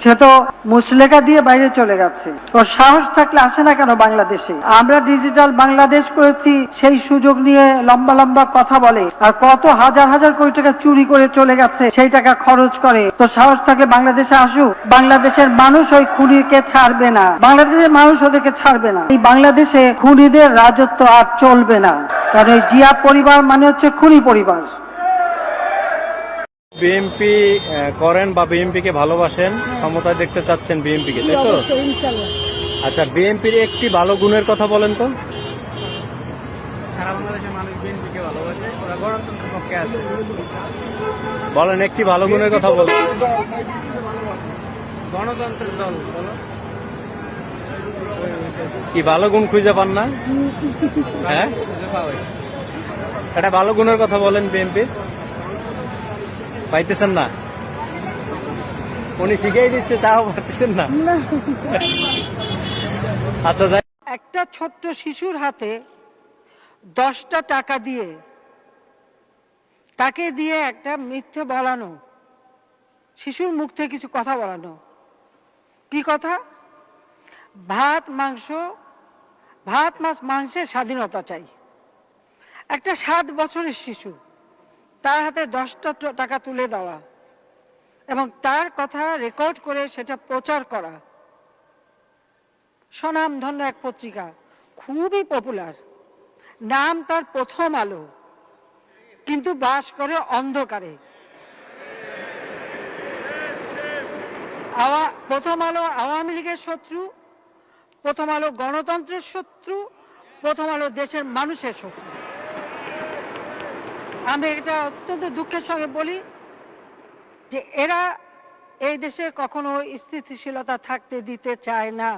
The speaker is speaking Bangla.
সে তো মুচলেকা দিয়ে বাইরে চলে গেছে। তো সাহস থাকলে আসে না কেন বাংলাদেশে? আমরা ডিজিটাল বাংলাদেশ করেছি, সেই সুযোগ নিয়ে লম্বা লম্বা কথা বলে, আর কত হাজার হাজার কোটি টাকা চুরি করে চলে গেছে, সেই টাকা খরচ করে। তো সাহস থাকলে বাংলাদেশে আসুক। বাংলাদেশের মানুষ ওই খুনিকে ছাড়বে না, বাংলাদেশের মানুষ ওদেরকে ছাড়বে না। এই বাংলাদেশে খুনিদের রাজত্ব আর চলবে না, কারণ এই জিয়া পরিবার মানে হচ্ছে খুনি পরিবার। বিএনপি করেন বা বিএনপি কে ভালোবাসেন, ক্ষমতায় দেখতে চাচ্ছেন বিএনপি কে, তাই তো? আচ্ছা, বিএনপির একটি ভালো গুণের কথা বলেন তো। সারা বাংলাদেশের মানুষ বিএনপিকে ভালোবাসে, ওরা গণতন্ত্রের পক্ষে আছে। বলেন একটি ভালো গুণের কথা বলেন। গণতন্ত্রের দল বলো। কি ভালো গুণ খুঁজে পান না? হ্যাঁ, একটা ভালো গুণের কথা বলেন বিএনপির। পাইতেছেন না? উনি শিখেই দিচ্ছে, তাও পাইতেছেন না। আচ্ছা, যাই। একটা ছোট্ট শিশুর হাতে 10টা টাকা দিয়ে তাকে দিয়ে একটা মিথ্যে বলানো, শিশুর মুখ থেকে কিছু কথা বলানো। কি কথা? ভাত মাছ মাংসের স্বাধীনতা চাই। একটা 7 বছরের শিশু, তার হাতে 10টা টাকা তুলে দেওয়া এবং তার কথা রেকর্ড করে সেটা প্রচার করা। স্বনামধন্য এক পত্রিকা, খুবই পপুলার, নাম তার প্রথম আলো, কিন্তু বাস করে অন্ধকারে। প্রথম আলো আওয়ামী লীগের শত্রু, প্রথম আলো গণতন্ত্রের শত্রু, প্রথম আলো দেশের মানুষের শত্রু। আমি এটা অত্যন্ত দুঃখের সঙ্গে বলি যে এরা এই দেশে কখনো স্থিতিশীলতা থাকতে দিতে চায় না।